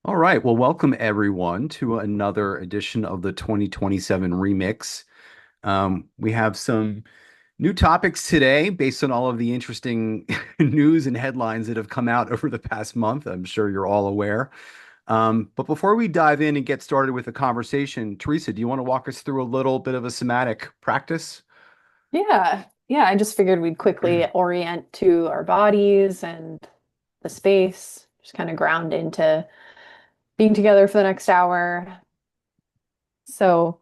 All right. Well, welcome everyone to another edition of the 2027 Remix. We have some new topics today based on all of the interesting news and headlines that have come out over the past month. I'm sure you're all aware. But before we dive in and get started with the conversation, Teresa, do you want to walk us through a little bit of a somatic practice? Yeah, yeah. I just figured we'd quickly orient to our bodies and the space, just kind of ground into being together for the next hour. So,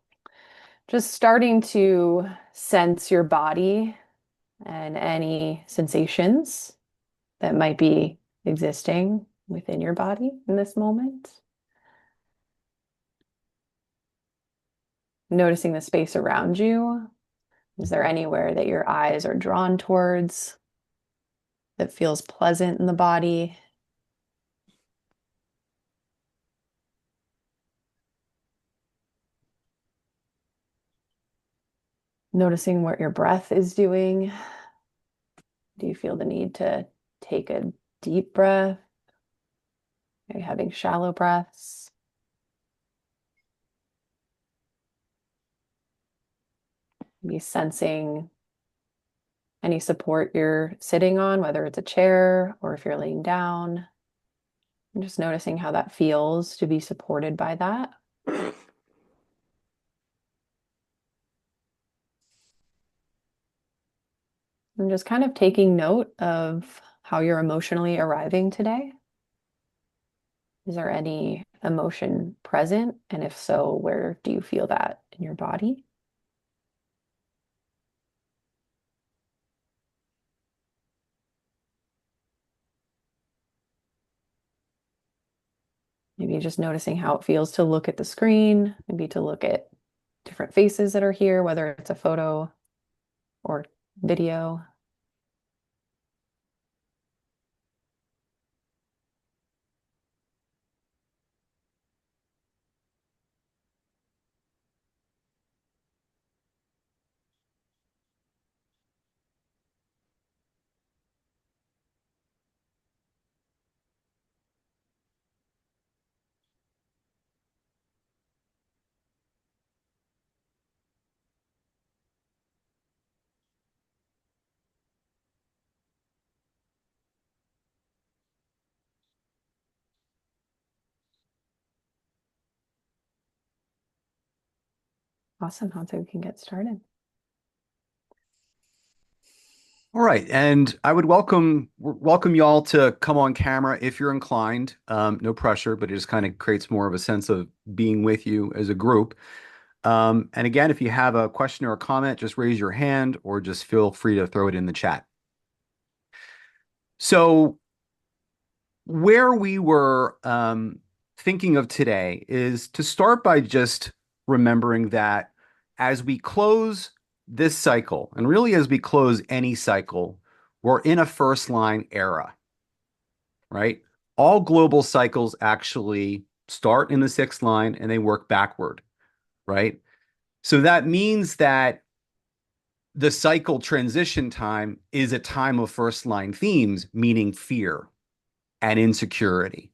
just starting to sense your body and any sensations that might be existing within your body in this moment. Noticing the space around you. Is there anywhere that your eyes are drawn towards that feels pleasant in the body? Noticing what your breath is doing. Do you feel the need to take a deep breath? Are you having shallow breaths? Be sensing any support you're sitting on, whether it's a chair or if you're laying down. And just noticing how that feels to be supported by that. And just kind of taking note of how you're emotionally arriving today. Is there any emotion present? And if so, where do you feel that in your body? Maybe just noticing how it feels to look at the screen, maybe to look at different faces that are here, whether it's a photo or video. Awesome. How we can get started. All right, and I would welcome y'all to come on camera if you're inclined. No pressure, but it just kind of creates more of a sense of being with you as a group. And again, if you have a question or a comment, just raise your hand or just feel free to throw it in the chat. So, where we were thinking of today is to start by just remembering that as we close this cycle, and really as we close any cycle, we're in a first line era, right? All global cycles actually start in the sixth line and they work backward, right? So that means that the cycle transition time is a time of first line themes, meaning fear and insecurity,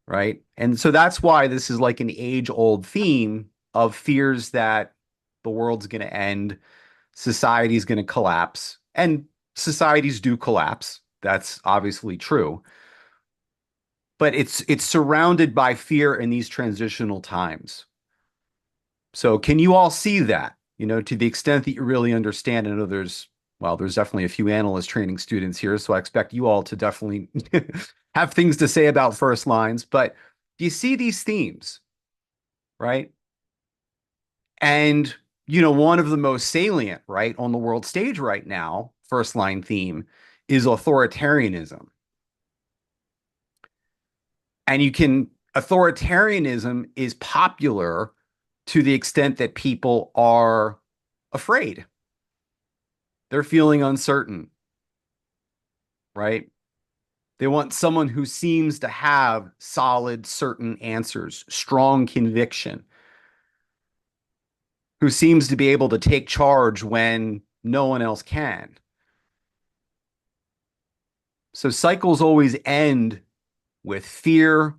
right? And so that's why this is like an age old theme of fears that the world's going to end, society's going to collapse, and societies do collapse. That's obviously true. But it's surrounded by fear in these transitional times. So can you all see that? To the extent that you really understand, I know there's definitely a few analyst training students here, so I expect you all to definitely have things to say about first lines. But do you see these themes, right? And one of the most salient, right, on the world stage right now, first line theme is authoritarianism. And authoritarianism is popular to the extent that people are afraid. They're feeling uncertain, right? They want someone who seems to have solid, certain answers, strong conviction, who seems to be able to take charge when no one else can. So cycles always end with fear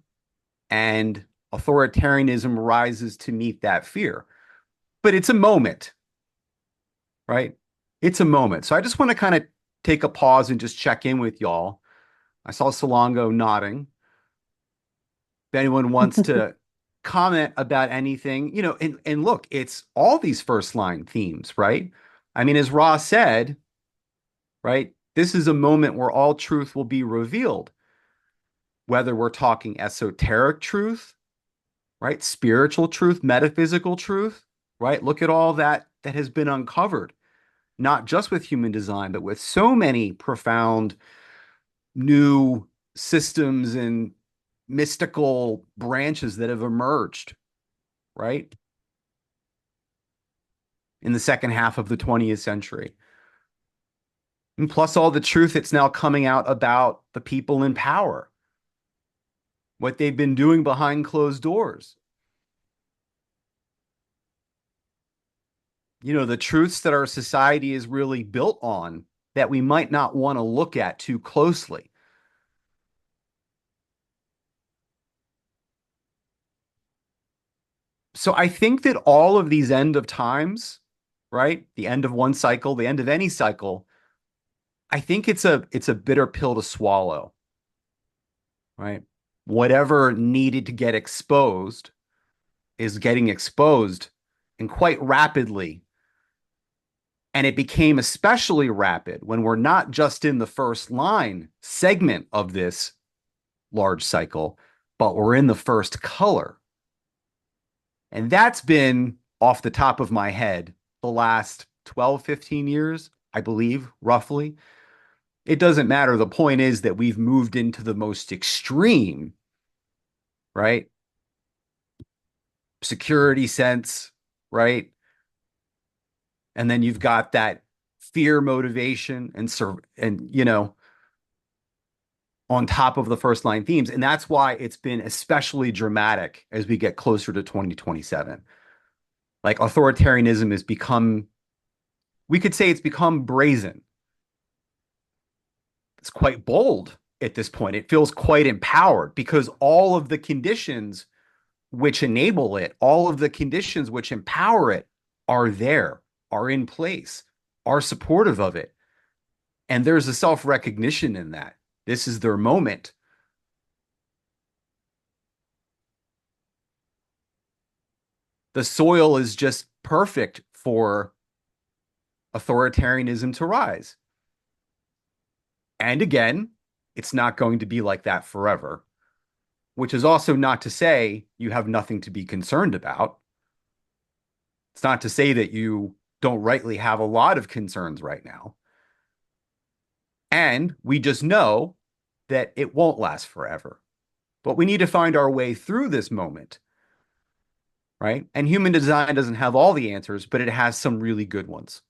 and authoritarianism rises to meet that fear. But it's a moment, right? It's a moment. So I just want to kind of take a pause and just check in with y'all. I saw Salongo nodding. If anyone wants to comment about anything, and look, it's all these first line themes, right? I mean, as Ra said, right, this is a moment where all truth will be revealed, whether we're talking esoteric truth, right, spiritual truth, metaphysical truth, right? Look at all that has been uncovered, not just with human design, but with so many profound new systems and mystical branches that have emerged, right, in the second half of the 20th century. And plus all the truth that's now coming out about the people in power, what they've been doing behind closed doors. The truths that our society is really built on that we might not want to look at too closely. So I think that all of these end of times, right? The end of one cycle, the end of any cycle, I think it's a bitter pill to swallow, right? Whatever needed to get exposed is getting exposed and quite rapidly. And it became especially rapid when we're not just in the first line segment of this large cycle, but we're in the first color. And that's been off the top of my head the last 12, 15 years, I believe, roughly. It doesn't matter. The point is that we've moved into the most extreme, right? Security sense, right? And then you've got that fear motivation and on top of the first line themes. And that's why it's been especially dramatic as we get closer to 2027. Like authoritarianism has become, we could say it's become brazen. It's quite bold at this point. It feels quite empowered because all of the conditions which enable it, all of the conditions which empower it are there, are in place, are supportive of it. And there's a self recognition in that. This is their moment. The soil is just perfect for authoritarianism to rise. And again, it's not going to be like that forever, which is also not to say you have nothing to be concerned about. It's not to say that you don't rightly have a lot of concerns right now. And we just know that it won't last forever. But we need to find our way through this moment, right? And human design doesn't have all the answers, but it has some really good ones.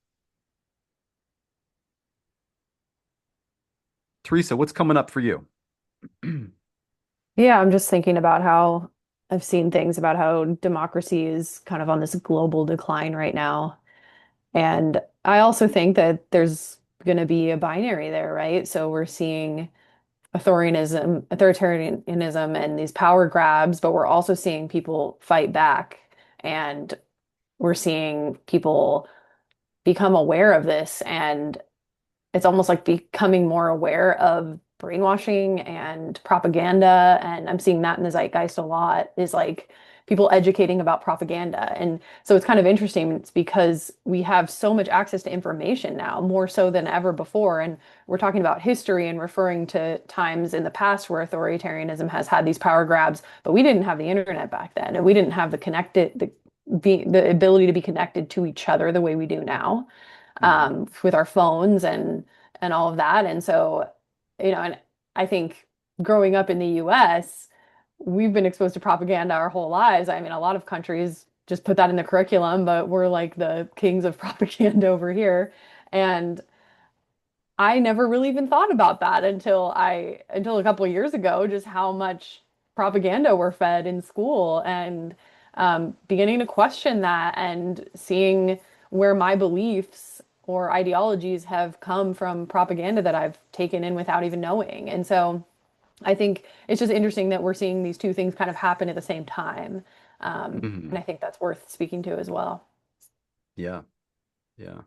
Teresa, what's coming up for you? Yeah, I'm just thinking about how I've seen things about how democracy is kind of on this global decline right now. And I also think that there's going to be a binary there, right? So we're seeing authoritarianism and these power grabs, but we're also seeing people fight back. And we're seeing people become aware of this. And it's almost like becoming more aware of brainwashing and propaganda. And I'm seeing that in the zeitgeist a lot is like people educating about propaganda. And so it's kind of interesting. It's because we have so much access to information now, more so than ever before. And we're talking about history and referring to times in the past where authoritarianism has had these power grabs, but we didn't have the internet back then, and we didn't have the ability to be connected to each other the way we do now, Mhm. with our phones and all of that. And so, and I think growing up in the US, we've been exposed to propaganda our whole lives. I mean, a lot of countries just put that in the curriculum, but we're like the kings of propaganda over here. And I never really even thought about that until a couple of years ago, just how much propaganda we're fed in school, and beginning to question that and seeing where my beliefs or ideologies have come from propaganda that I've taken in without even knowing. And so I think it's just interesting that we're seeing these two things kind of happen at the same time. And Hmm. I think that's worth speaking to as well. Yeah. Yeah.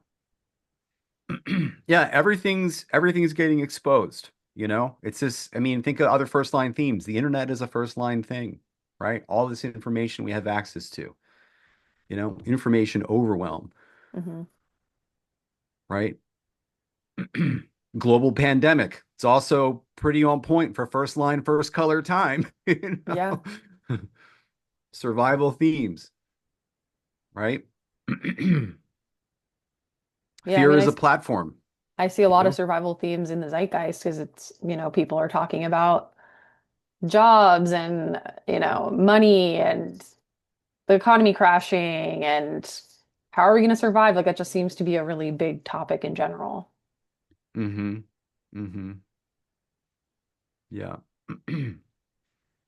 Yeah, everything's getting exposed, you know? It's just, I mean, think of other first line themes. The internet is a first line thing, right? All this information we have access to, information overwhelm, Hmm. right? Global pandemic. It's also pretty on point for first line, first color time, you Yeah. know? Survival themes, right? Yeah. I Fear mean, is a platform, I see a you lot of know? survival themes in the zeitgeist because it's, people are talking about jobs and, money and the economy crashing and how are we going to survive? Like that just seems to be a really big topic in general. Mm-hmm. Mm-hmm. Yeah.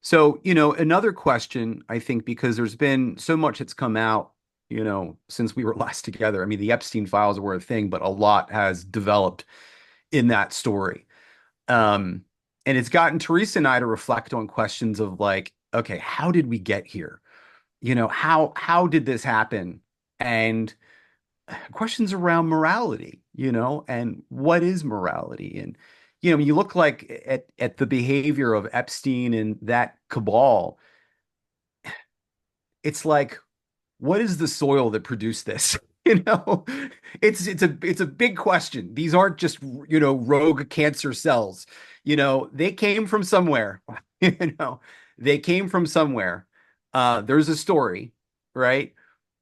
So, another question, I think, because there's been so much that's come out, since we were last together. I mean, the Epstein files were a thing, but a lot has developed in that story. Um, and it's gotten Teresa and I to reflect on questions of like, okay, how did we get here? How did this happen? And questions around morality, and what is morality? And when you look like at the behavior of Epstein and that cabal, it's like, what is the soil that produced this? You know, it's a big question. These aren't just, rogue cancer cells. They came from somewhere. You know, they came from somewhere. There's a story, right?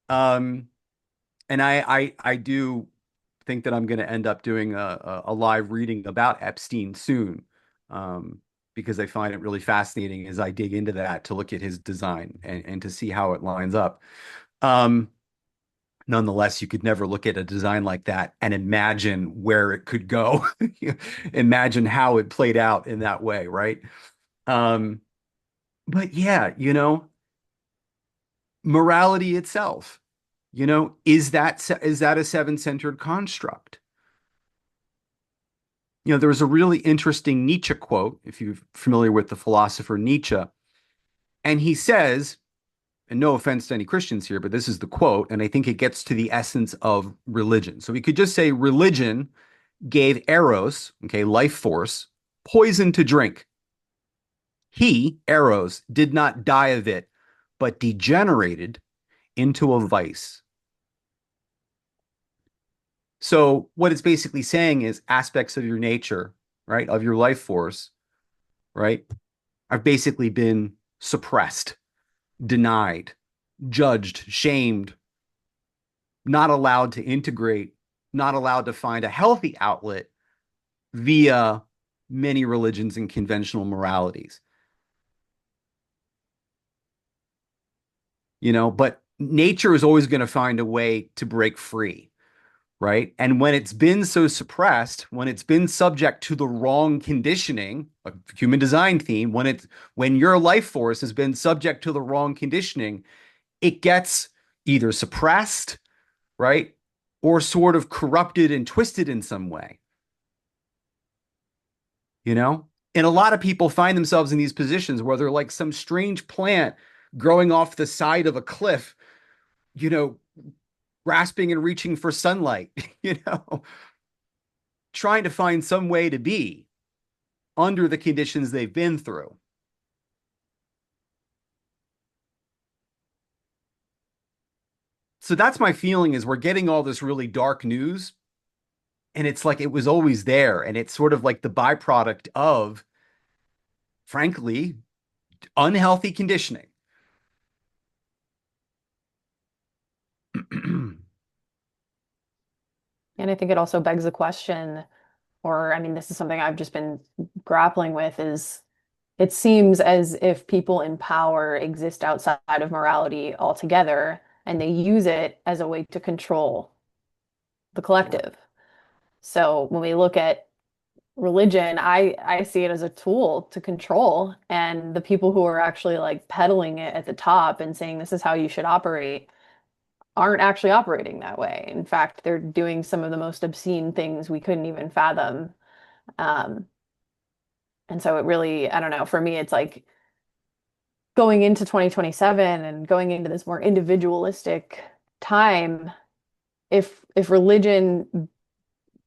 Um, and I do think that I'm going to end up doing a live reading about Epstein soon, um, because I find it really fascinating as I dig into that to look at his design and to see how it lines up. Um, Nonetheless, you could never look at a design like that and imagine where it could go. Imagine how it played out in that way, right? Um, but yeah, morality itself, is that a seven-centered construct? There was a really interesting Nietzsche quote, if you're familiar with the philosopher Nietzsche, and he says, and no offense to any Christians here, but this is the quote, and I think it gets to the essence of religion. So we could just say religion gave Eros, okay, life force, poison to drink. He, Eros, did not die of it, but degenerated into a vice. So what it's basically saying is aspects of your nature, right, of your life force, right, have basically been suppressed, denied, judged, shamed, not allowed to integrate, not allowed to find a healthy outlet via many religions and conventional moralities. But nature is always going to find a way to break free, right? And when it's been so suppressed, when it's been subject to the wrong conditioning, a human design theme, when your life force has been subject to the wrong conditioning, it gets either suppressed, right? Or sort of corrupted and twisted in some way, you know? And a lot of people find themselves in these positions where they're like some strange plant growing off the side of a cliff, you know, grasping and reaching for sunlight, trying to find some way to be under the conditions they've been through. So that's my feeling is we're getting all this really dark news and it's like it was always there and it's sort of like the byproduct of frankly unhealthy conditioning. And I think it also begs the question, or I mean, this is something I've just been grappling with, is it seems as if people in power exist outside of morality altogether, and they use it as a way to control the collective. So when we look at religion, I see it as a tool to control, and the people who are actually like peddling it at the top and saying this is how you should operate aren't actually operating that way. In fact, they're doing some of the most obscene things we couldn't even fathom. Um, And so it really, I don't know, for me, it's like going into 2027 and going into this more individualistic time, if religion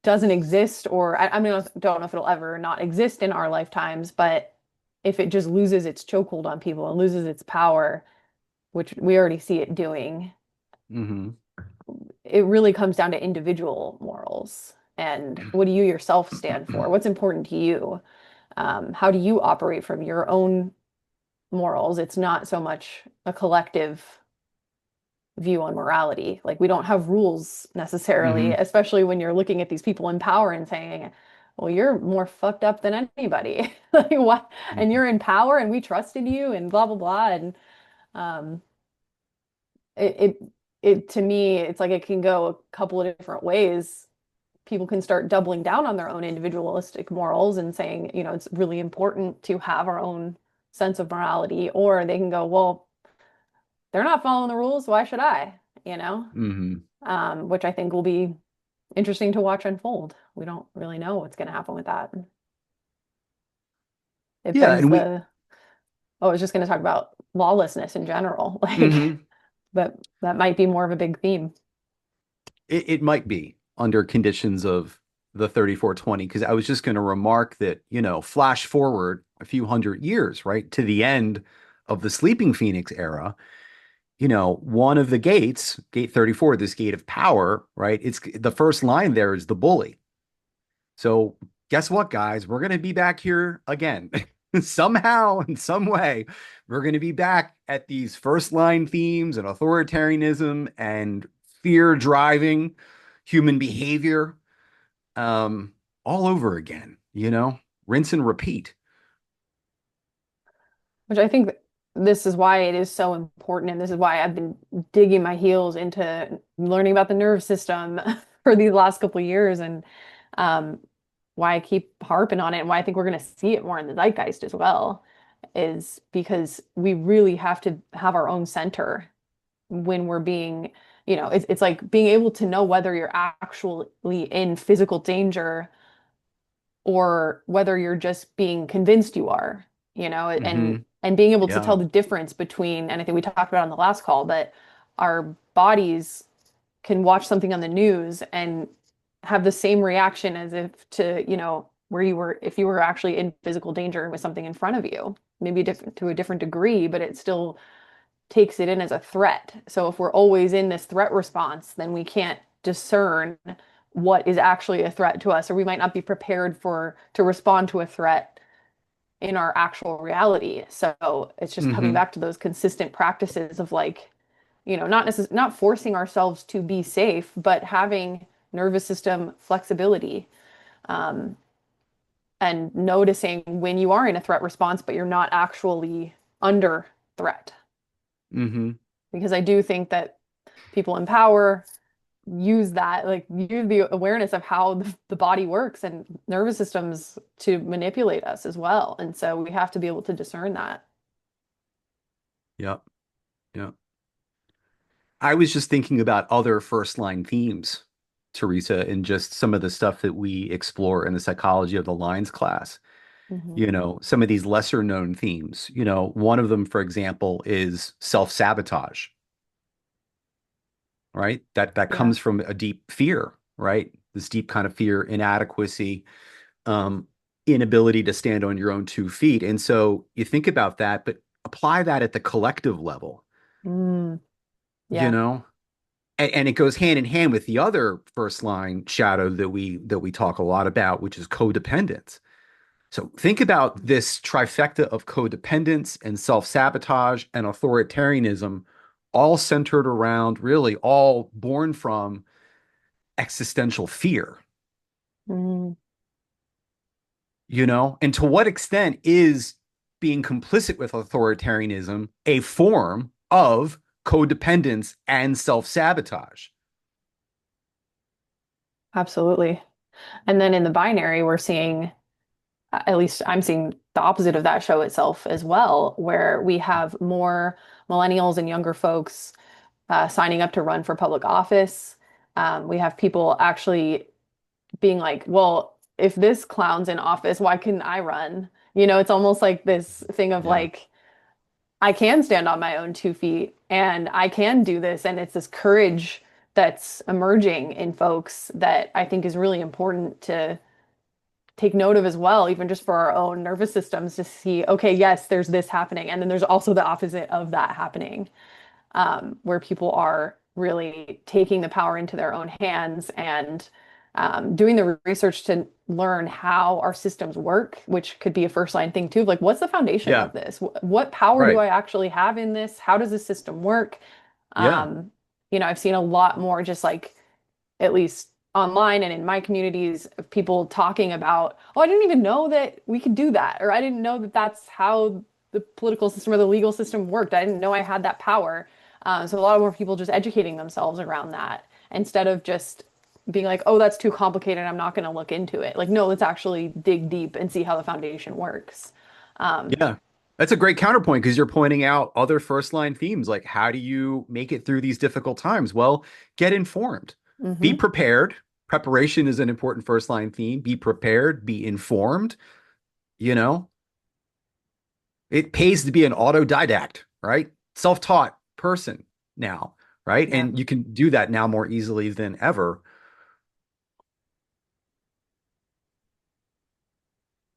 doesn't exist, or I mean, I don't know if it'll ever not exist in our lifetimes, but if it just loses its chokehold on people and loses its power, which we already see it doing, Hmm. it really comes down to individual morals. And what do you yourself stand for? What's important to you? How do you operate from your own morals? It's not so much a collective view on morality. Like we don't have rules necessarily, Hmm. especially when you're looking at these people in power and saying, well, you're more fucked up than anybody. Like what? And you're in power and we trusted you and blah blah blah. And um it it, it to me, it's like it can go a couple of different ways. People can start doubling down on their own individualistic morals and saying, it's really important to have our own sense of morality, or they can go, well, they're not following the rules, why should I? You know? Hmm. Which I think will be interesting to watch unfold. We don't really know what's going to happen with that. It Yeah, begs and we. the, oh, I was just going to talk about lawlessness in general. Like, Hmm. but that might be more of a big theme. It might be under conditions of the 3420, because I was just going to remark that, flash forward a few hundred years, right, to the end of the Sleeping Phoenix era. One of the gates, gate 34, this gate of power, right? It's the first line there is the bully. So guess what, guys? We're going to be back here again. Somehow, in some way, we're going to be back at these first line themes and authoritarianism and fear driving human behavior, um, all over again, rinse and repeat. Which I think this is why it is so important. And this is why I've been digging my heels into learning about the nerve system for these last couple of years, and um, why I keep harping on it, and why I think we're going to see it more in the zeitgeist as well, is because we really have to have our own center when we're being, it's like being able to know whether you're actually in physical danger or whether you're just being convinced you are, Hmm. and being able to Yeah. tell the difference between, and I think we talked about it on the last call, but our bodies can watch something on the news and have the same reaction as if to, where you were, if you were actually in physical danger with something in front of you, maybe different to a different degree, but it still takes it in as a threat. So if we're always in this threat response, then we can't discern what is actually a threat to us, or we might not be prepared for to respond to a threat in our actual reality. So it's just coming Hmm. back to those consistent practices of like, not forcing ourselves to be safe, but having nervous system flexibility, um, and noticing when you are in a threat response, but you're not actually under threat. Hmm. Because I do think that people in power use that, like use the awareness of how the body works and nervous systems to manipulate us as well. And so we have to be able to discern that. Yep. Yep. I was just thinking about other first line themes, Teresa, and just some of the stuff that we explore in the psychology of the lines class. Hmm. Some of these lesser known themes. One of them, for example, is self-sabotage, right? That Yeah. comes from a deep fear, right? This deep kind of fear, inadequacy, um, inability to stand on your own 2 feet. And so you think about that, but apply that at the collective level, Mm, you yeah. know? And it goes hand in hand with the other first line shadow that we talk a lot about, which is codependence. So think about this trifecta of codependence and self-sabotage and authoritarianism, all centered around, really all born from existential fear, Mm, And to what extent is being complicit with authoritarianism a form of codependence and self-sabotage? absolutely. And then in the binary, we're seeing, at least I'm seeing the opposite of that show itself as well, where we have more millennials and younger folks signing up to run for public office. We have people actually being like, well, if this clown's in office, why couldn't I run? It's almost like this thing of Yeah. like, I can stand on my own 2 feet and I can do this. And it's this courage that's emerging in folks that I think is really important to take note of as well, even just for our own nervous systems to see, okay, yes, there's this happening. And then there's also the opposite of that happening, where people are really taking the power into their own hands and doing the research to learn how our systems work, which could be a first line thing too. Like, what's the foundation Yeah. of this? What power do Right. I actually have in this? How does the system work? Yeah. Um, I've seen a lot more just like at least online and in my communities of people talking about, oh, I didn't even know that we could do that, or I didn't know that that's how the political system or the legal system worked. I didn't know I had that power. So a lot more people just educating themselves around that instead of just being like, oh, that's too complicated. I'm not going to look into it. Like, no, let's actually dig deep and see how the foundation works. Um, Yeah. That's a great counterpoint because you're pointing out other first line themes. Like, how do you make it through these difficult times? Well, get informed, be mhm. prepared. Preparation is an important first line theme. Be prepared, be informed. You know, it pays to be an autodidact, right? Self-taught person now, right? Yeah. And you can do that now more easily than ever,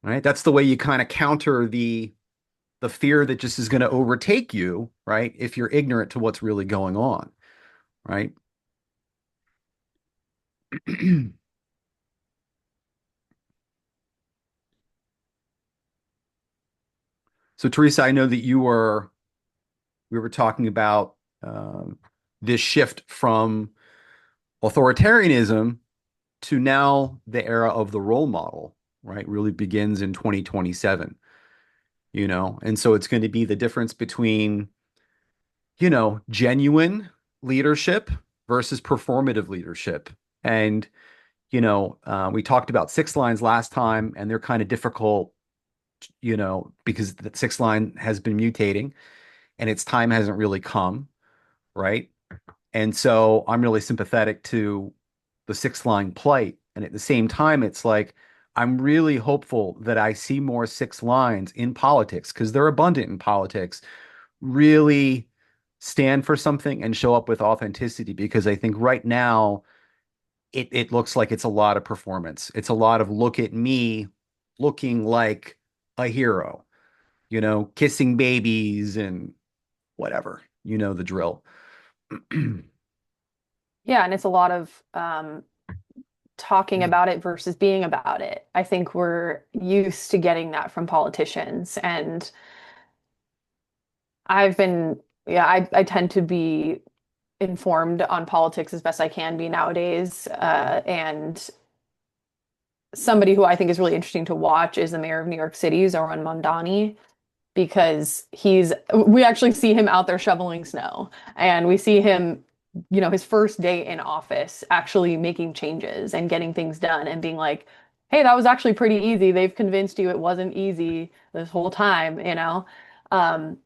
right? That's the way you kind of counter the fear that just is going to overtake you, right? If you're ignorant to what's really going on, right? So, Teresa, I know that we were talking about this shift from authoritarianism to now the era of the role model, right? Really begins in 2027, and so it's going to be the difference between, genuine leadership versus performative leadership. And, we talked about six lines last time, and they're kind of difficult, because the six line has been mutating and its time hasn't really come, right? And so I'm really sympathetic to the six line plight. And at the same time, it's like I'm really hopeful that I see more six lines in politics because they're abundant in politics, really stand for something and show up with authenticity. Because I think right now it looks like it's a lot of performance. It's a lot of look at me looking like a hero, kissing babies and whatever, the drill. Yeah, and it's a lot of talking about it versus being about it. I think we're used to getting that from politicians. And yeah, I tend to be informed on politics as best I can be nowadays. And somebody who I think is really interesting to watch is the mayor of New York City, Zoran Mondani, because we actually see him out there shoveling snow and we see him, his first day in office actually making changes and getting things done and being like, hey, that was actually pretty easy. They've convinced you it wasn't easy this whole time. Um,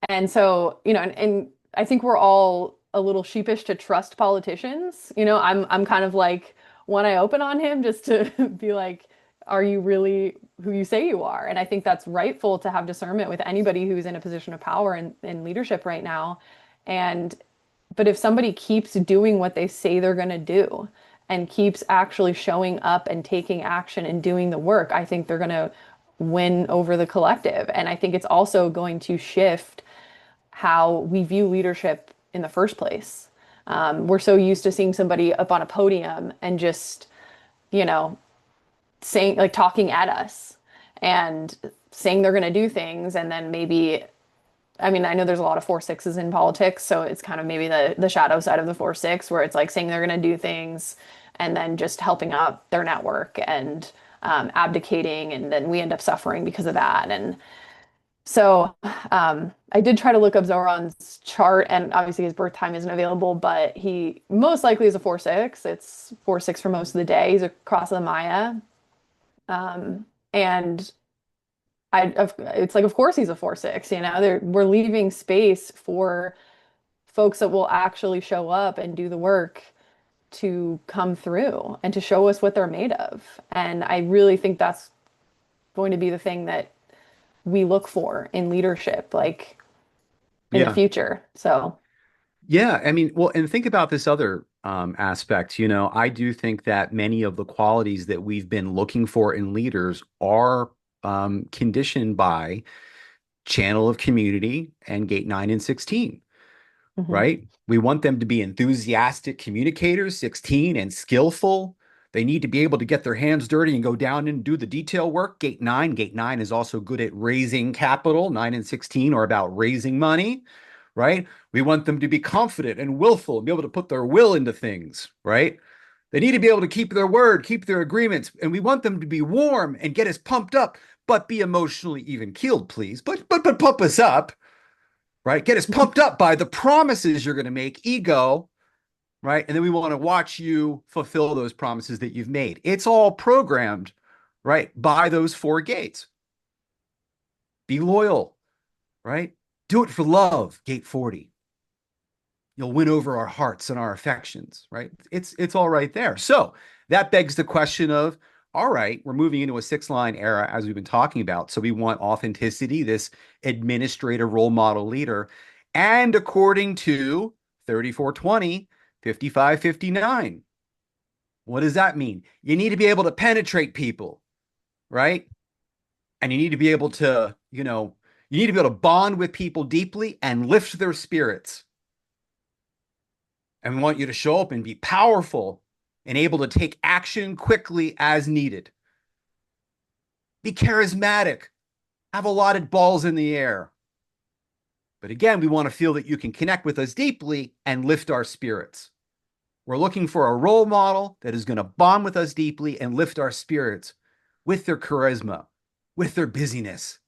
and so, and I think we're all a little sheepish to trust politicians. I'm kind of like one eye open on him just to be like, are you really who you say you are? And I think that's rightful to have discernment with anybody who's in a position of power and in leadership right now. And but if somebody keeps doing what they say they're going to do and keeps actually showing up and taking action and doing the work, I think they're going to win over the collective. And I think it's also going to shift how we view leadership in the first place. We're so used to seeing somebody up on a podium and just, you know, saying, like, talking at us and saying they're going to do things. And then maybe, I mean, I know there's a lot of 4-6s in politics, so it's kind of maybe the shadow side of the 4-6, where it's like saying they're going to do things and then just helping out their network and abdicating. And then we end up suffering because of that. And so I did try to look up Zoran's chart, and obviously his birth time isn't available, but he most likely is a 4-6. It's 4-6 for most of the day. He's across the Maya. And it's like, of course he's a 4-6, we're leaving space for folks that will actually show up and do the work to come through and to show us what they're made of. And I really think that's going to be the thing that we look for in leadership, like in the Yeah. future. So, Yeah, I mean, well, and think about this other aspect. I do think that many of the qualities that we've been looking for in leaders are conditioned by channel of community and gate 9 and 16, mhm. right? We want them to be enthusiastic communicators, 16, and skillful. They need to be able to get their hands dirty and go down and do the detail work. Gate 9. Gate 9 is also good at raising capital. 9 and 16 are about raising money, right? We want them to be confident and willful and be able to put their will into things, right? They need to be able to keep their word, keep their agreements, and we want them to be warm and get us pumped up, but be emotionally even keeled, please. But pump us up, right? Get us pumped up by the promises you're going to make, ego, right? And then we want to watch you fulfill those promises that you've made. It's all programmed, right, by those four gates. Be loyal, right? Do it for love, gate 40. You'll win over our hearts and our affections, right? It's all right there. So that begs the question of, all right, we're moving into a six-line era as we've been talking about. So we want authenticity, this administrative role model leader. And according to 3420, 5559, what does that mean? You need to be able to penetrate people, right? And you need to be able to, you need to be able to bond with people deeply and lift their spirits. And we want you to show up and be powerful and able to take action quickly as needed. Be charismatic, have a lot of balls in the air. But again, we want to feel that you can connect with us deeply and lift our spirits. We're looking for a role model that is going to bond with us deeply and lift our spirits with their charisma, with their busyness.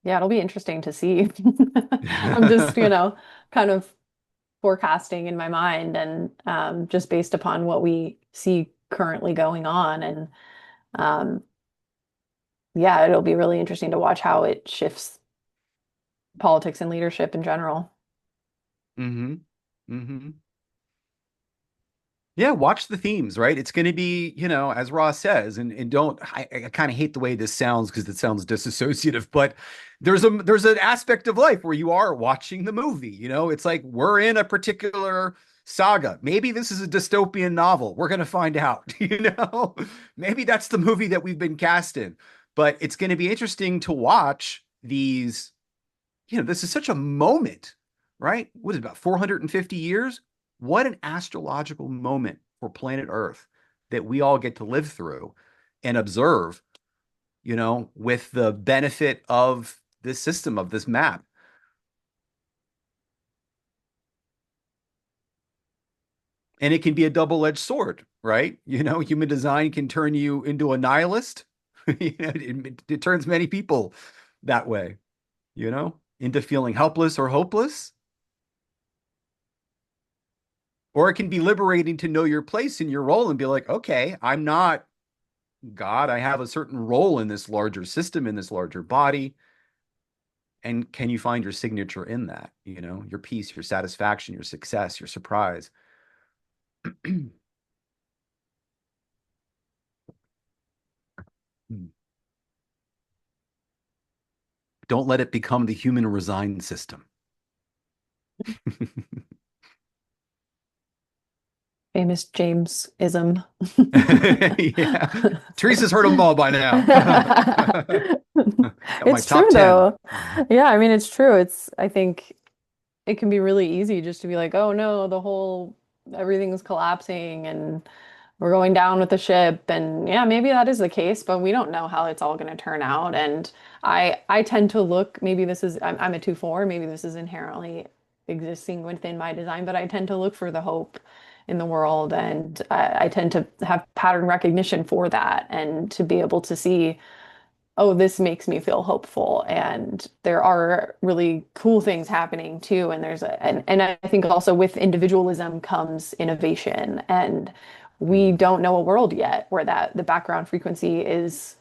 Yeah, it'll be interesting to see. I'm just, kind of forecasting in my mind and just based upon what we see currently going on. And um, yeah, it'll be really interesting to watch how it shifts politics and leadership in general. Mm-hmm. Mm-hmm. Yeah, watch the themes, right? It's going to be, as Ross says, and don't, I kind of hate the way this sounds because it sounds disassociative, but there's an aspect of life where you are watching the movie, it's like we're in a particular saga. Maybe this is a dystopian novel. We're going to find out, maybe that's the movie that we've been cast in, but it's going to be interesting to watch these, this is such a moment, right? What is it, about 450 years? What an astrological moment for planet Earth that we all get to live through and observe, with the benefit of this system, of this map. And it can be a double-edged sword, right? Human design can turn you into a nihilist. It turns many people that way, into feeling helpless or hopeless. Or it can be liberating to know your place in your role and be like, okay, I'm not God. I have a certain role in this larger system, in this larger body. And can you find your signature in that? Your peace, your satisfaction, your success, your surprise. Don't let it become the human resign system. Famous James-ism. Yeah. Teresa's heard them all by now. Got my It's true top 10. though. Yeah, I mean it's true. I think it can be really easy just to be like, oh no, everything's collapsing and we're going down with the ship. And yeah, maybe that is the case, but we don't know how it's all going to turn out. And I tend to look, maybe I'm a 2/4, maybe this is inherently existing within my design, but I tend to look for the hope in the world. And I tend to have pattern recognition for that and to be able to see oh, this makes me feel hopeful. And there are really cool things happening too. And and I think also with individualism comes innovation. And we Mm, don't know a world yet where the background frequency is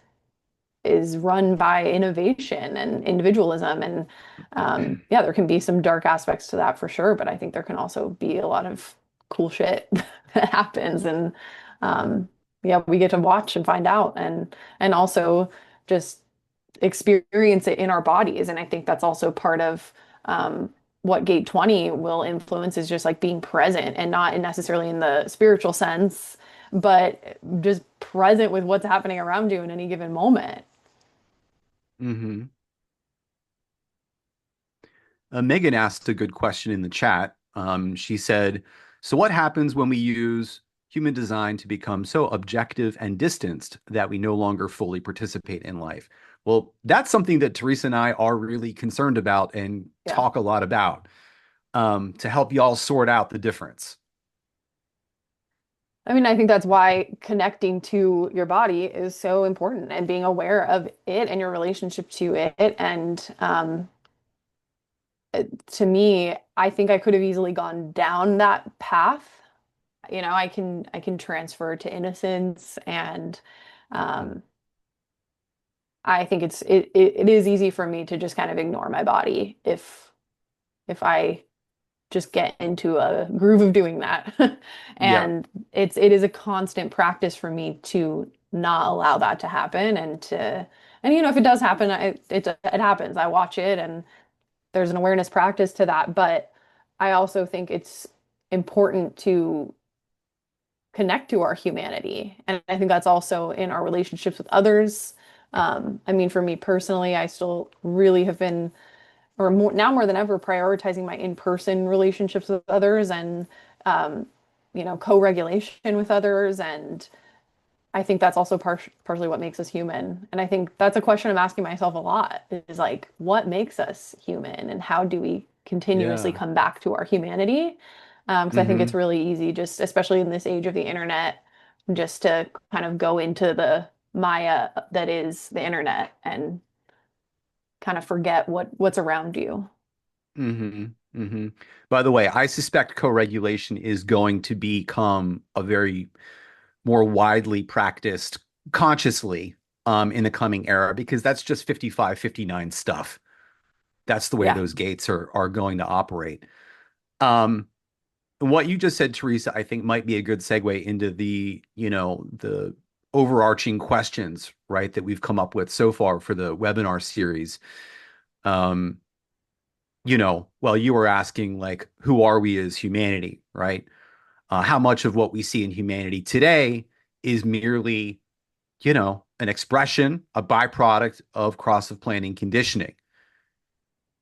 is run by innovation and individualism. And yeah, there can be some dark aspects to that for sure, but I think there can also be a lot of cool shit that happens. And yeah, we get to watch and find out and also just experience it in our bodies. And I think that's also part of what Gate 20 will influence is just like being present and not necessarily in the spiritual sense, but just present with what's happening around you in any given moment. hmm Megan asked a good question in the chat. She said, "So what happens when we use human design to become so objective and distanced that we no longer fully participate in life?" Well, that's something that Teresa and I are really concerned about and Yeah. talk a lot about to help y'all sort out the difference. I mean, I think that's why connecting to your body is so important and being aware of it and your relationship to it. And to me, I think I could have easily gone down that path. You know, I can transfer to innocence and um, I think it is easy for me to just kind of ignore my body if I just get into a groove of doing that. Yeah. And it is a constant practice for me to not allow that to happen and you know if it does happen it happens. I watch it and there's an awareness practice to that, but I also think it's important to connect to our humanity. And I think that's also in our relationships with others. I mean, for me personally, I still really have been or more now more than ever prioritizing my in-person relationships with others and um, you know, co-regulation with others. And I think that's also partially what makes us human. And I think that's a question I'm asking myself a lot is like, what makes us human and how do we continuously Yeah. come back to our humanity? Because I think it's hmm really easy, just especially in this age of the internet, just to kind of go into the Maya that is the internet and kind of forget what's around you. hmm hmm By the way, I suspect co-regulation is going to become a very more widely practiced consciously in the coming era because that's just 55, 59 stuff. That's the way Yeah. those gates are going to operate. Um, what you just said, Teresa, I think might be a good segue into the overarching questions, right, that we've come up with so far for the webinar series. Um, well, you were asking like, who are we as humanity, right? How much of what we see in humanity today is merely, an expression, a byproduct of cross of planning conditioning?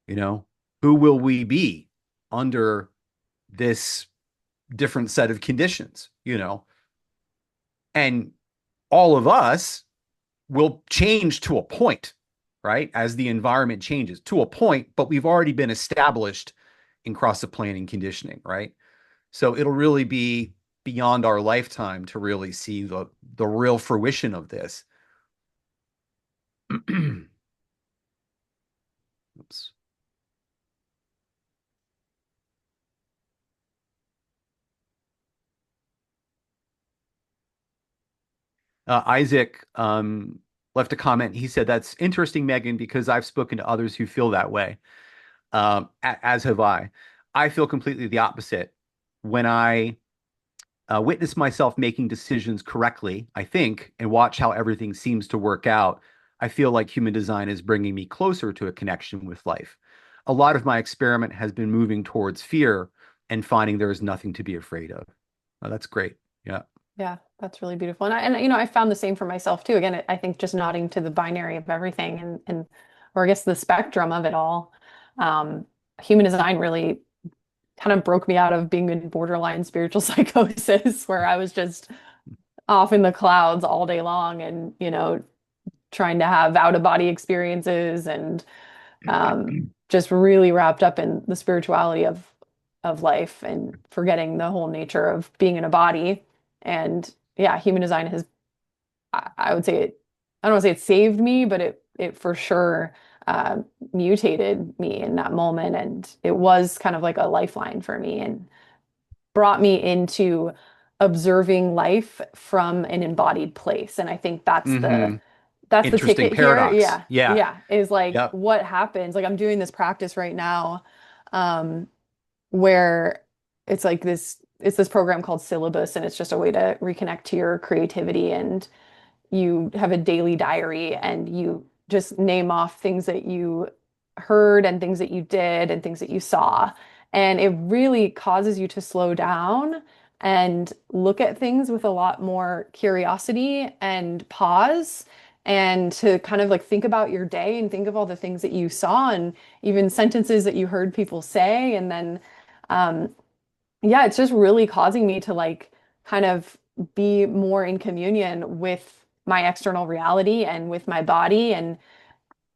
You know, who will we be under this different set of conditions? And all of us will change to a point, right? As the environment changes to a point, but we've already been established in cross of planning conditioning, right? So it'll really be beyond our lifetime to really see the real fruition of this. Oops. Isaac left a comment. He said, "That's interesting, Megan, because I've spoken to others who feel that way, as have I. I feel completely the opposite. When I witness myself making decisions correctly, I think, and watch how everything seems to work out, I feel like human design is bringing me closer to a connection with life. A lot of my experiment has been moving towards fear and finding there is nothing to be afraid of." Oh, that's great. Yeah. Yeah, that's really beautiful. And you know, I found the same for myself too. Again, I think just nodding to the binary of everything and or I guess the spectrum of it all. Um, Human design really kind of broke me out of being in borderline spiritual psychosis where I was just off in the clouds all day long and, you know, trying to have out of body experiences and just really wrapped up in the spirituality of life and forgetting the whole nature of being in a body. And yeah, human design has I would say I don't want to say it saved me, but it for sure uh, mutated me in that moment, and it was kind of like a lifeline for me and brought me into observing life from an embodied place. And I think that's the hmm that's the Interesting ticket here. paradox. Yeah. Yeah. Yeah. Is like Yep. what happens. Like I'm doing this practice right now, um, where it's this program called syllabus, and it's just a way to reconnect to your creativity. And you have a daily diary and you just name off things that you heard and things that you did and things that you saw. And it really causes you to slow down and look at things with a lot more curiosity and pause and to kind of like think about your day and think of all the things that you saw and even sentences that you heard people say. And then, um, yeah, it's just really causing me to like kind of be more in communion with my external reality and with my body and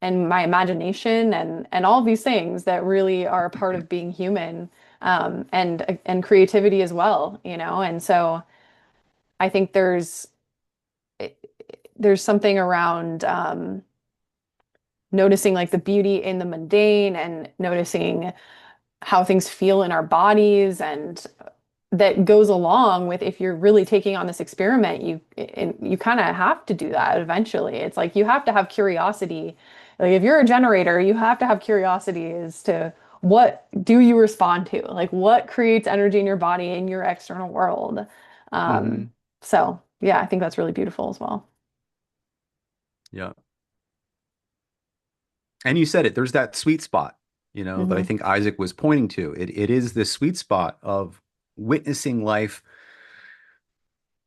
my imagination and all of these things that really are a part of being human, and creativity as well, you know. And so I think there's something around noticing like the beauty in the mundane and noticing how things feel in our bodies and that goes along with if you're really taking on this experiment, you kind of have to do that eventually. It's like you have to have curiosity. Like if you're a generator, you have to have curiosity as to what do you respond to? Like what creates energy in your body in your external world. Um, Hmm. so yeah, I think that's really beautiful as well. Yeah. And you said it, there's that sweet spot, that I Hmm. think Isaac was pointing to. It is this sweet spot of witnessing life,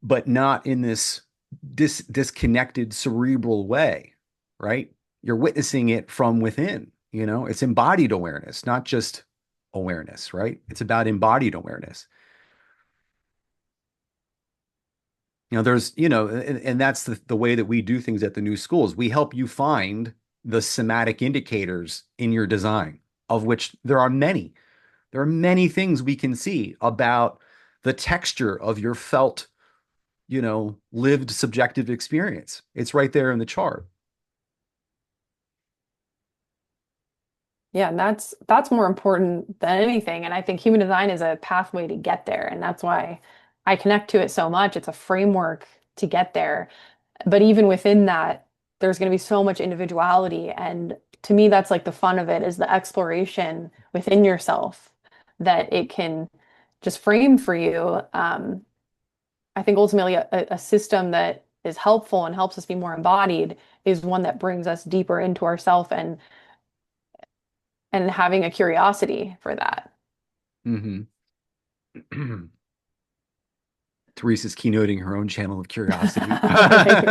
but not in this disconnected cerebral way, right? You're witnessing it from within, it's embodied awareness, not just awareness, right? It's about embodied awareness. And that's the way that we do things at the new schools. We help you find the somatic indicators in your design, of which there are many. There are many things we can see about the texture of your felt, lived subjective experience. It's right there in the chart. Yeah, and that's more important than anything. And I think human design is a pathway to get there. And that's why I connect to it so much. It's a framework to get there. But even within that, there's going to be so much individuality. And to me, that's like the fun of it is the exploration within yourself that it can just frame for you. I think ultimately a system that is helpful and helps us be more embodied is one that brings us deeper into ourself and having a curiosity for that. Hmm. Teresa's keynoting her own channel of curiosity. I like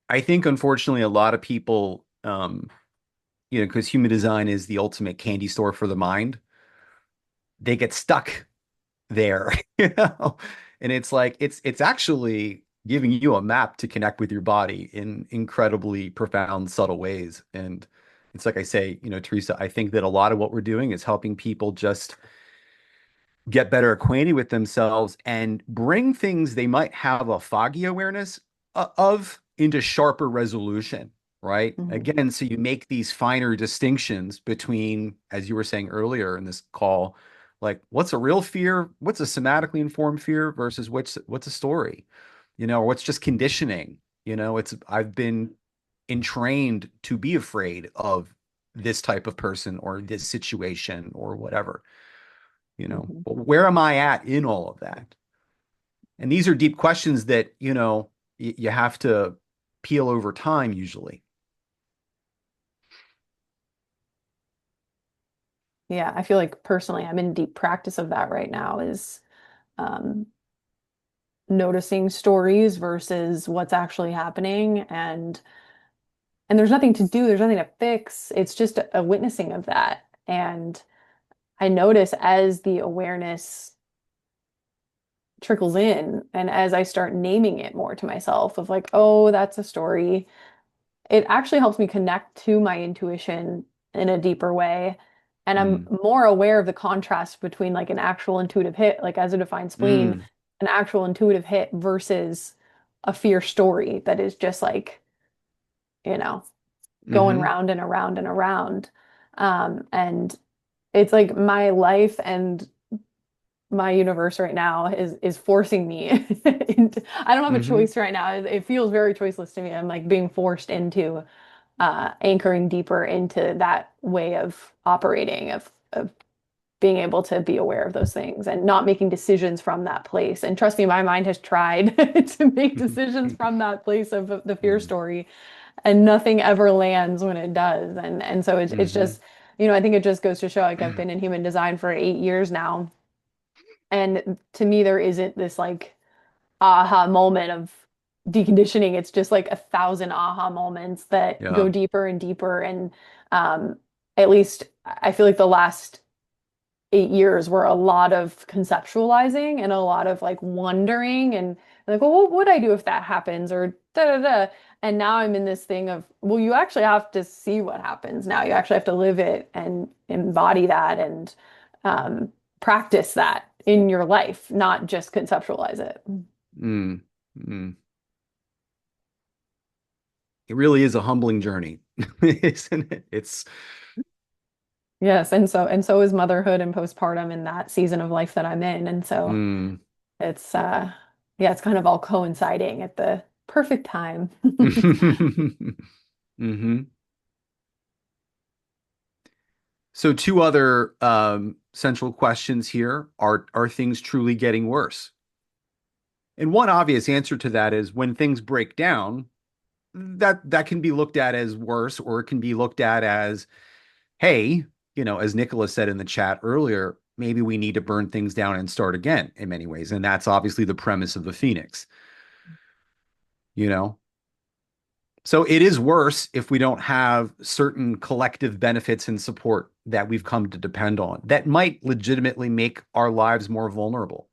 I think, unfortunately, a lot of people, because human design is the ultimate candy store for the mind, they get stuck there, and it's like it's actually giving you a map to connect with your body in incredibly profound, subtle ways. And it's like I say, Teresa, I think that a lot of what we're doing is helping people just get better acquainted with themselves and bring things they might have a foggy awareness of into sharper resolution, right? Mhm. Again, so you make these finer distinctions between, as you were saying earlier in this call, like what's a real fear, what's a somatically informed fear versus what's a story, or what's just conditioning. It's I've been entrained to be afraid of this type of person or this situation or whatever. Mhm. But where am I at in all of that? And these are deep questions that, you have to peel over time usually. Yeah, I feel like personally I'm in deep practice of that right now is um, noticing stories versus what's actually happening and there's nothing to do, there's nothing to fix. It's just a witnessing of that. And I notice as the awareness trickles in and as I start naming it more to myself of like, oh, that's a story, it actually helps me connect to my intuition in a deeper way. And I'm Mm. more aware of the contrast between like an actual intuitive hit, like as a defined spleen, Mm. an actual intuitive hit versus a fear story that is just like, you know, going Hmm. round and around and around. And it's like my life and my universe right now is forcing me I don't have a Hmm. choice right now. It feels very choiceless to me. I'm like being forced into anchoring deeper into that way of operating, of being able to be aware of those things and not making decisions from that place. And trust me, my mind has tried to make decisions from that place of the fear story, and nothing ever lands when it does. And so it's Hmm. just, I think it just goes to show, like, I've been in human design for 8 years now, and to me there isn't this like aha moment of deconditioning. It's just like a thousand aha moments that Yeah. go deeper and deeper. And um, at least I feel like the last 8 years were a lot of conceptualizing and a lot of like wondering and like, well, what would I do if that happens? Or da da da. And now I'm in this thing of, well, you actually have to see what happens now. You actually have to live it and embody that and um, practice that in your life, not just conceptualize it. Mm. Mm. It really is a humbling journey, isn't it? It's Yes, and so is motherhood and postpartum in that season of life that I'm in. And so mm. it's yeah, it's kind of all coinciding at the perfect time. Hmm. So two other central questions here are things truly getting worse? And one obvious answer to that is when things break down, that can be looked at as worse, or it can be looked at as, hey, as Nicholas said in the chat earlier, maybe we need to burn things down and start again in many ways. And that's obviously the premise of the Phoenix, you know? So it is worse if we don't have certain collective benefits and support that we've come to depend on that might legitimately make our lives more vulnerable.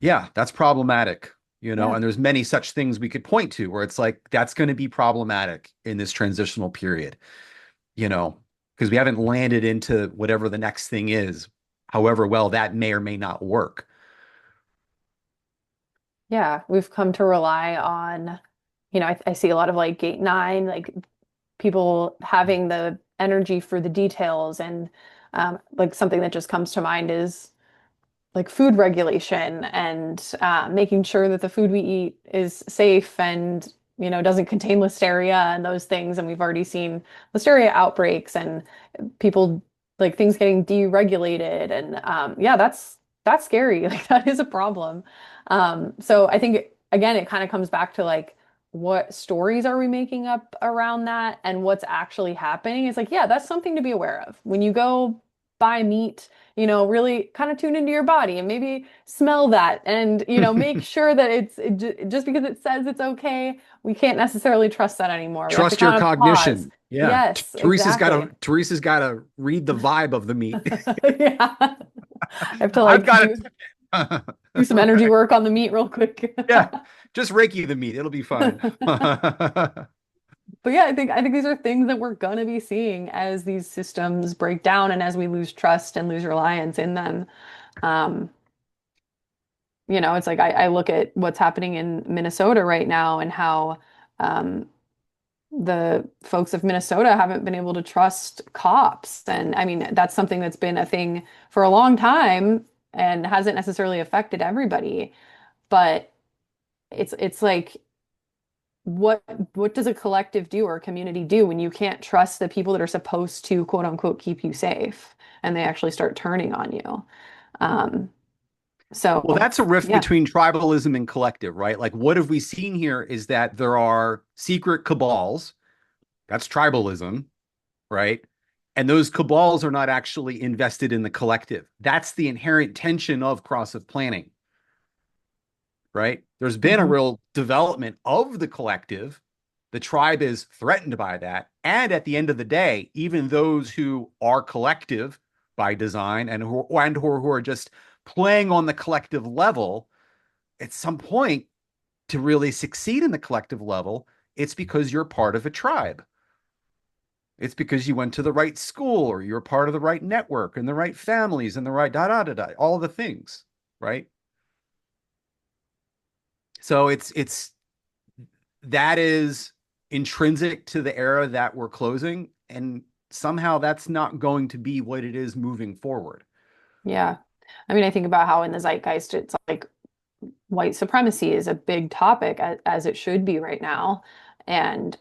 Yeah, that's problematic, Yeah. and there's many such things we could point to where it's like that's going to be problematic in this transitional period, you know, because we haven't landed into whatever the next thing is, however well that may or may not work. Yeah, we've come to rely on, I see a lot of like gate nine, like people having the energy for the details. And like something that just comes to mind is like food regulation and making sure that the food we eat is safe and doesn't contain listeria and those things. And we've already seen listeria outbreaks and people like things getting deregulated. And yeah, that's scary. Like that is a problem. So I think again, it kind of comes back to like what stories are we making up around that and what's actually happening. It's like, yeah, that's something to be aware of. When you go buy meat, really kind of tune into your body and maybe smell that and, make sure that just because it says it's okay, we can't necessarily trust that anymore. We have to Trust your kind of pause. cognition. Yeah. Yes, Teresa's got to exactly. Teresa's got to read the vibe of the meat. Yeah. I have to I've like got do it. some energy Right. work on the meat real quick. Yeah. Just Reiki the meat. It'll be fine. But yeah, I think these are things that we're gonna be seeing as these systems break down and as we lose trust and lose reliance in them. Um, it's like I look at what's happening in Minnesota right now and how um, the folks of Minnesota haven't been able to trust cops. And I mean, that's something that's been a thing for a long time and hasn't necessarily affected everybody. But it's like what what does a collective do or a community do when you can't trust the people that are supposed to quote unquote keep you safe and they actually start turning on you? Um, Well, so that's a rift yeah. between tribalism and collective, right? Like, what have we seen here is that there are secret cabals. That's tribalism, right? And those cabals are not actually invested in the collective. That's the inherent tension of cross of planning, right? There's been a Mhm. real development of the collective. The tribe is threatened by that. And at the end of the day, even those who are collective by design and who are just playing on the collective level, at some point, to really succeed in the collective level, it's because you're part of a tribe. It's because you went to the right school or you're part of the right network and the right families and the right da da da da, all the things, right? So it's that is intrinsic to the era that we're closing. And somehow that's not going to be what it is moving forward. Yeah. I mean, I think about how in the zeitgeist, it's like white supremacy is a big topic as it should be right now. And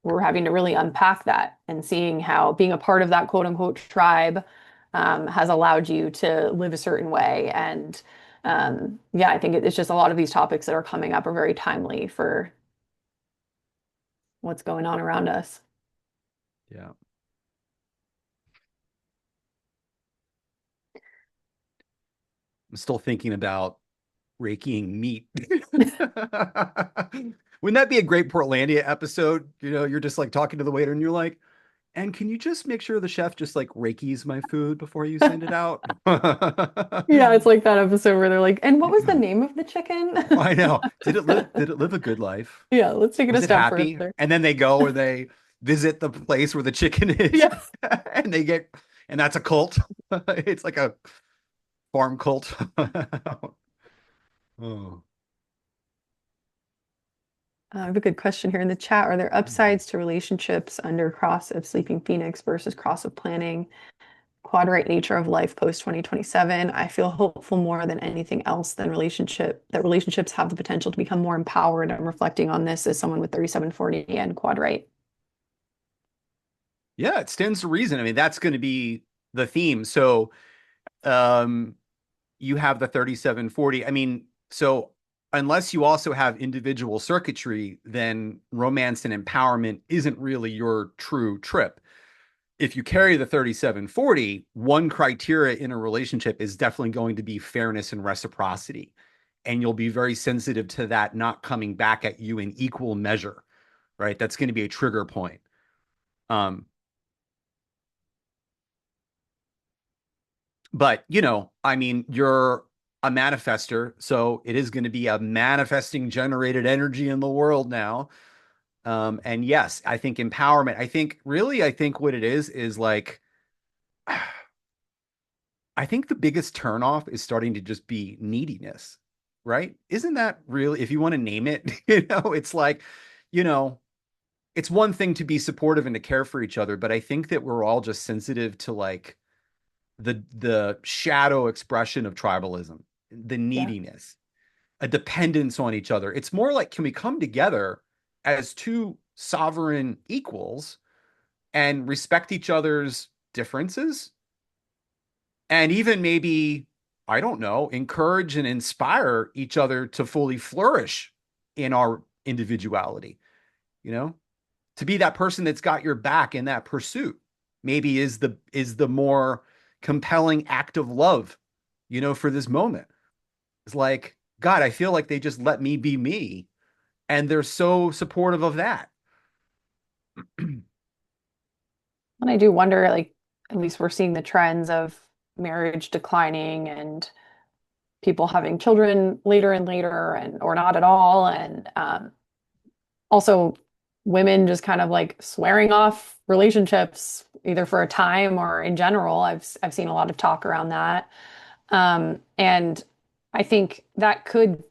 we're having to really unpack that and seeing how being a part of that quote unquote tribe has allowed you to live a certain way. And yeah, I think it's just a lot of these topics that are coming up are very timely for what's going on around us. Yeah. I'm still thinking about raking meat. Wouldn't that be a great Portlandia episode? You know, you're just like talking to the waiter and you're like, and can you just make sure the chef just like rakies my food before you send it out? Yeah, it's like that episode where they're like, and what was the name of the chicken? I know. Did it live a good life? Yeah, let's take it a Was it step happy? further. And then they go and they visit the place where the chicken is Yeah. and they get and that's a cult. It's like a farm cult. Oh. I have a good question here in the chat. Are there upsides to relationships under cross of Sleeping Phoenix versus cross of planning? Quad right nature of life post 2027. I feel hopeful more than anything else than relationships have the potential to become more empowered. I'm reflecting on this as someone with 3740 and quad right. Yeah, it stands to reason. I mean, that's going to be the theme. So, um, you have the 3740. I mean, so unless you also have individual circuitry, then romance and empowerment isn't really your true trip. If you carry the 3740, one criteria in a relationship is definitely going to be fairness and reciprocity. And you'll be very sensitive to that not coming back at you in equal measure, right? That's going to be a trigger point. Um, but I mean, you're a manifester, so it is going to be a manifesting generated energy in the world now. And yes, I think empowerment, I think what it is like, I think the biggest turnoff is starting to just be neediness, right? Isn't that really, if you want to name it, it's like, you know, it's one thing to be supportive and to care for each other, but I think that we're all just sensitive to like the shadow expression of tribalism, the Yeah. neediness, a dependence on each other. It's more like, can we come together as two sovereign equals and respect each other's differences? And even maybe, I don't know, encourage and inspire each other to fully flourish in our individuality, you know, to be that person that's got your back in that pursuit, maybe is the more compelling act of love, for this moment. It's like, God, I feel like they just let me be me. And they're so supportive of that. And I do wonder, like, at least we're seeing the trends of marriage declining and people having children later and later and or not at all. And also women just kind of like swearing off relationships either for a time or in general. I've seen a lot of talk around that. And I think that could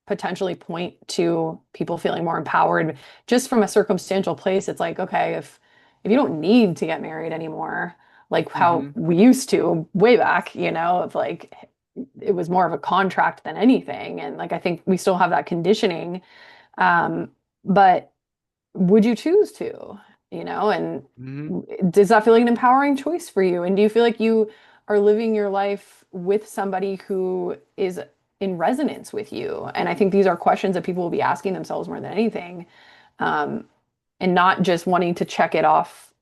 potentially point to people feeling more empowered just from a circumstantial place. It's like, okay, if you don't need to get married anymore, like how Hmm. we used to way back, of like it was more of a contract than anything. And like I think we still have that conditioning. Um, but would you choose to, and Hmm. does that feel like an empowering choice for you? And do you feel like you are living your life with somebody who is in resonance with you? And I think these are questions that people will be asking themselves more than anything, um, and not just wanting to check it off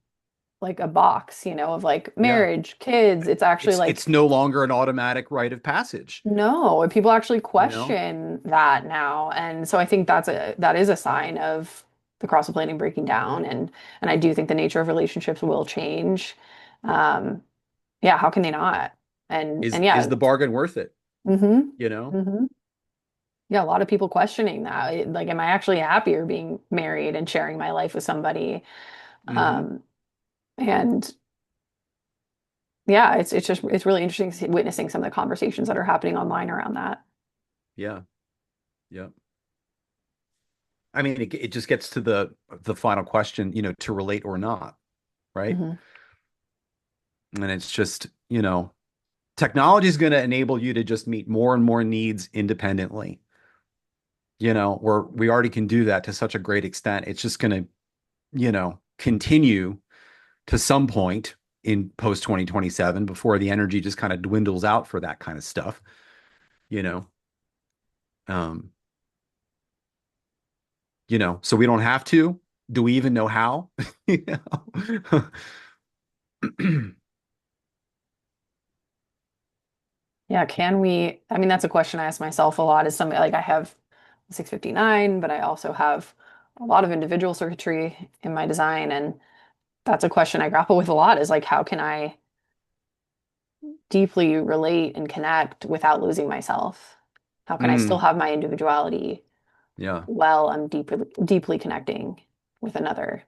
like a box, of like Yeah. marriage, kids. It's actually It's like, no longer an automatic rite of passage, no, people actually you know? question that now. And so I think that is a sign of the cross of planning breaking down. And I do think the nature of relationships will change. Um, yeah, how can they not? And Is yeah, the bargain worth it, mm-hmm, you know? mm-hmm. Yeah, a lot of people questioning that. Like, am I actually happier being married and sharing my life with somebody? Hmm. Um, and yeah, it's really interesting witnessing some of the conversations that are happening online around that. Yeah. Yeah. I mean, it just gets to the final question, to relate or not, right? Mhm. And it's just, technology is going to enable you to just meet more and more needs independently. Where we already can do that to such a great extent. It's just going to, continue to some point in post 2027 before the energy just kind of dwindles out for that kind of stuff, you know. Um, so we don't have to. Do we even know how? You know? Yeah, can we? I mean, that's a question I ask myself a lot. Is something like I have 659, but I also have a lot of individual circuitry in my design, and that's a question I grapple with a lot. Is like, how can I deeply relate and connect without losing myself? How can I still Mm, have my individuality yeah. while I'm deeply connecting with another?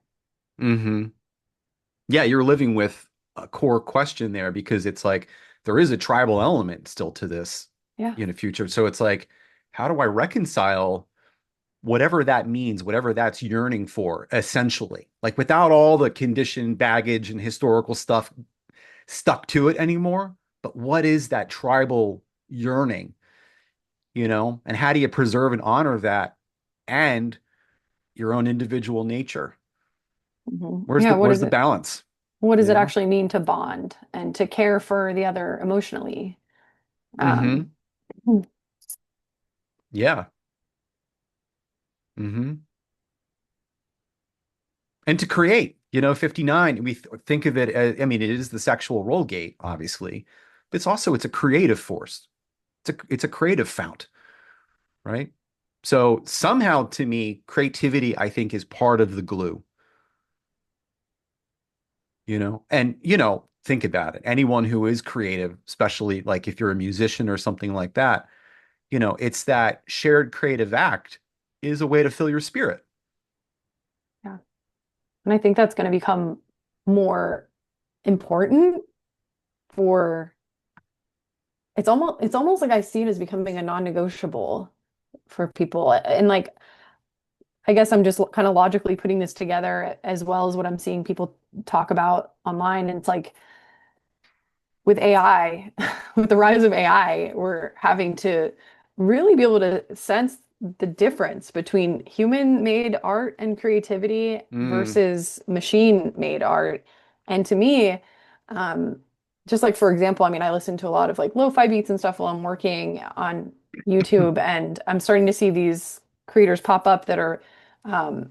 Hmm. Yeah, you're living with a core question there because it's like there is a tribal element still to this Yeah. future. So it's like, how do I reconcile whatever that means, whatever that's yearning for, essentially, like without all the conditioned baggage and historical stuff stuck to it anymore. But what is that tribal yearning, and how do you preserve and honor that and your own individual nature? Where's Yeah, the where's the balance? what does You it know? actually mean to bond and to care for the other emotionally? Um, Mm-hmm. Yeah. Mm-hmm. And to create, 59, we think of it as, I mean, it is the sexual role gate, obviously, but it's a creative force. It's a creative fount, right? So somehow to me, creativity, I think, is part of the glue, and think about it. Anyone who is creative, especially like if you're a musician or something like that, it's that shared creative act is a way to fill your spirit. yeah. And I think that's going to become more important for it's almost like I see it as becoming a non-negotiable for people. And like I guess I'm just kind of logically putting this together as well as what I'm seeing people talk about online. And it's like with AI, with the rise of AI, we're having to really be able to sense the difference between human-made art and creativity Mm, versus machine-made art. And to me, um, just like for example, I mean, I listen to a lot of like lo-fi beats and stuff while I'm working on YouTube, and I'm starting to see these creators pop up that are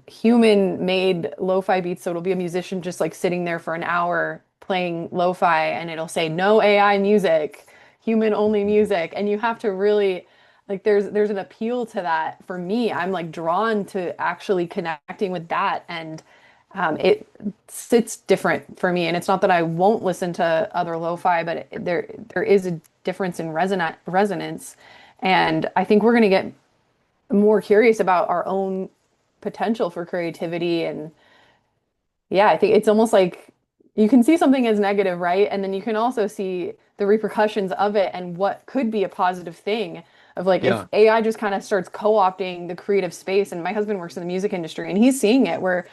human-made lo-fi beats. So it'll be a musician just like sitting there for an hour playing lo-fi, and it'll say no AI music, human-only music, and you have to really like there's an appeal to that for me. I'm like drawn to actually connecting with that, and it sits different for me. And it's not that I won't listen to other lo-fi, but there is a difference in resonance, and I think we're going to get more curious about our own potential for creativity. And yeah, I think it's almost like you can see something as negative, right? And then you can also see the repercussions of it and what could be a positive thing of like if yeah. AI just kind of starts co-opting the creative space. And my husband works in the music industry and he's seeing it where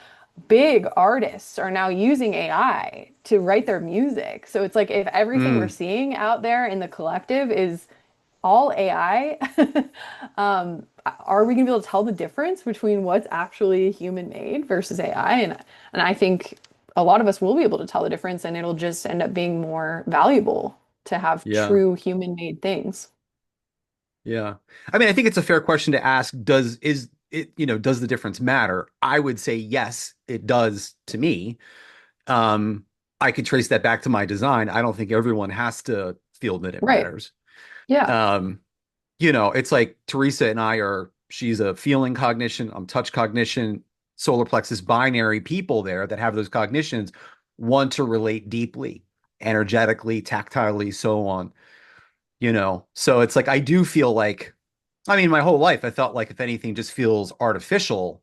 big artists are now using AI to write their music. So it's like if everything we're Mm, seeing out there in the collective is all AI, are we going to be able to tell the difference between what's actually human made versus AI? And I think a lot of us will be able to tell the difference, and it'll just end up being more valuable to have yeah. true human made things. Yeah. I mean, I think it's a fair question to ask, does the difference matter? I would say yes, it does to me. Um, I could trace that back to my design. I don't think everyone has to feel that it Right. matters. Yeah. Um, it's like Teresa and she's a feeling cognition, I'm touch cognition, solar plexus binary people there that have those cognitions want to relate deeply, energetically, tactilely, so on. So it's like I do feel like, I mean, my whole life I felt like if anything just feels artificial,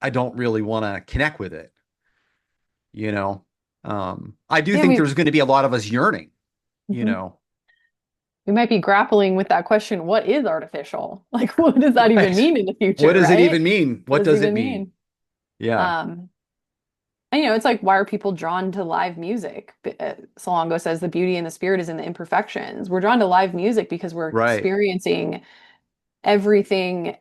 I don't really want to connect with it, you know. I do Yeah, think there's going to be a lot of us yearning, you mhm. know. We might be grappling with that question, what is artificial? Like, what does that even Right. mean in the What future, does it right? even mean? What What does it does it even mean? mean? Yeah. Um, And it's like, why are people drawn to live music? Salongo says the beauty in the spirit is in the imperfections. We're drawn to live music because Right. everything,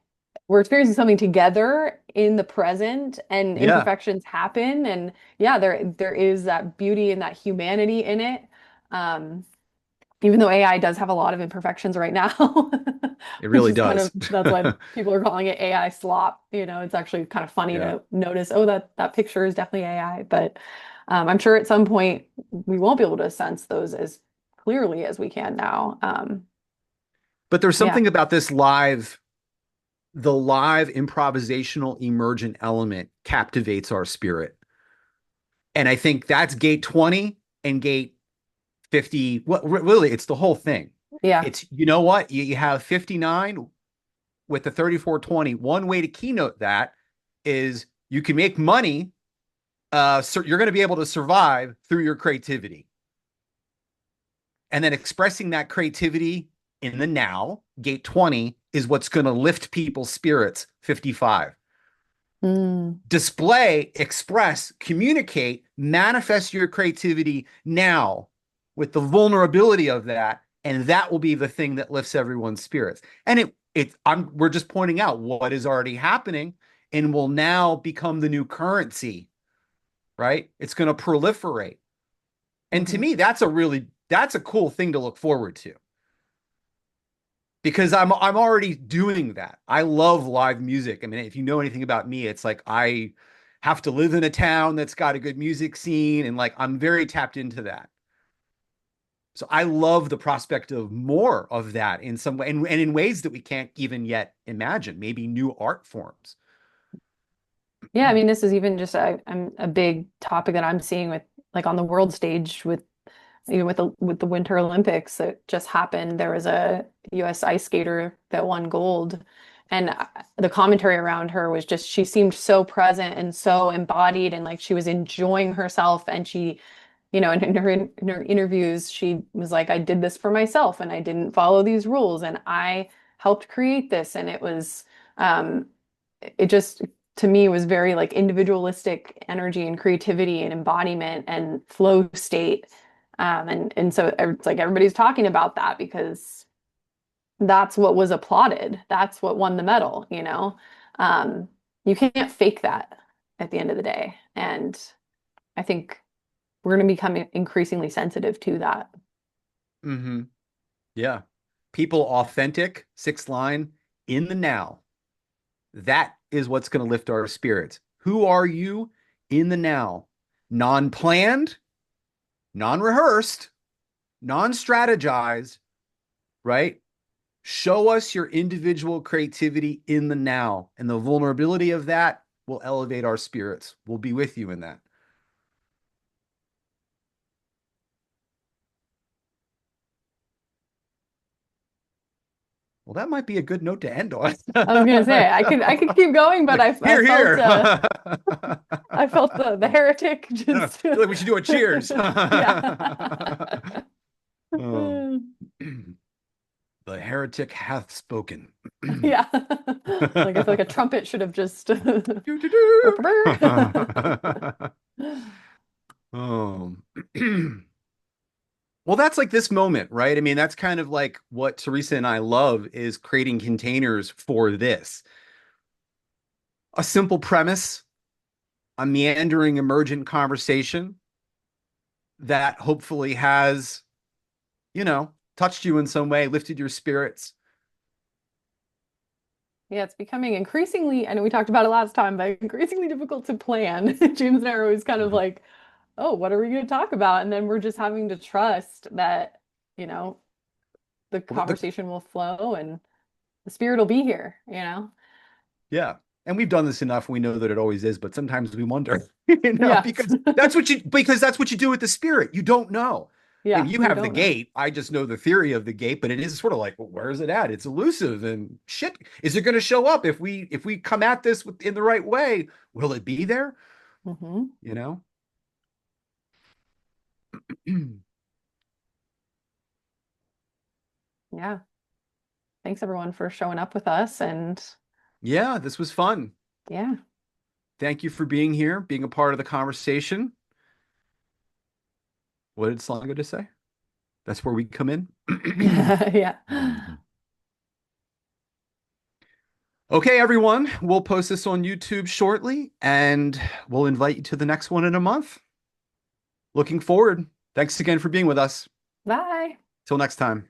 we're experiencing something together in the present, and Yeah, imperfections happen. And yeah, there is that beauty and that humanity in it. Um, Even though AI does have a lot of imperfections right now, it which really is kind does. of that's why people are calling it AI slop. It's actually kind of funny Yeah. to notice, oh, that picture is definitely AI. But I'm sure at some point we won't be able to sense those as clearly as we can now. But there's Yeah, something about the live improvisational emergent element captivates our spirit. And I think that's gate 20 and gate 50. Well, really, it's the whole thing. yeah. It's, you know what? You have 59 with the 3420. One way to keynote that is you can make money. So you're going to be able to survive through your creativity. And then expressing that creativity in the now, gate 20, is what's going to lift people's spirits, 55. Mm, Display, express, communicate, manifest your creativity now with the vulnerability of that, and that will be the thing that lifts everyone's spirits. And we're just pointing out what is already happening and will now become the new currency, right? It's going to proliferate. And to hmm. me, that's a cool thing to look forward to because I'm already doing that. I love live music. I mean, if you know anything about me, it's like I have to live in a town that's got a good music scene and like I'm very tapped into that. So I love the prospect of more of that in some way and in ways that we can't even yet imagine, maybe new art forms. Yeah, I mean, this is even just I'm a big topic that I'm seeing with like on the world stage with with the Winter Olympics that just happened. There was a US ice skater that won gold, and the commentary around her was just she seemed so present and so embodied, and like she was enjoying herself. And she, in her interviews, she was like, I did this for myself, and I didn't follow these rules, and I helped create this, and um, it just to me was very like individualistic energy and creativity and embodiment and flow state. And so it's like everybody's talking about that because that's what was applauded. That's what won the medal. Um, you can't fake that at the end of the day. And I think we're going to become increasingly sensitive to that. Mm-hmm. Yeah. People authentic, sixth line, in the now. That is what's going to lift our spirits. Who are you in the now? Non planned, non rehearsed, non strategized, right? Show us your individual creativity in the now. And the vulnerability of that will elevate our spirits. We'll be with you in that. Well, that might be a good note to end on. I was gonna say I could keep going, but Like, I here, felt here. I felt the heretic I just feel like we should do a cheers. yeah. Oh. The heretic hath spoken. Yeah. Like I feel like a trumpet should have just Oh. Well, that's like this moment, right? I mean, that's kind of like what Teresa and I love is creating containers for this. A simple premise, a meandering emergent conversation that hopefully has, touched you in some way, lifted your spirits. Yeah, it's becoming increasingly, I know we talked about it last time, but increasingly difficult to plan. James and I are always kind of like, oh, what are we going to talk about? And then we're just having to trust that, you know, the Well, conversation will flow and the spirit will be here. yeah. And we've done this enough. We know that it always is, but sometimes we wonder, Yes. because that's what you do with the spirit. You don't know. And Yeah, you we have the don't know. gate. I just know the theory of the gate, but it is sort of like, well, where is it at? It's elusive and shit. Is it going to show up if we come at this in the right way? Will it be there? Hmm. You know? Yeah. Thanks everyone for showing up with us. And Yeah, this was fun. yeah. Thank you for being here, being a part of the conversation. What did Slango just say? That's where we come in. Yeah. Okay, everyone, we'll post this on YouTube shortly, and we'll invite you to the next one in a month. Looking forward. Thanks again for being with us. Bye. Till next time.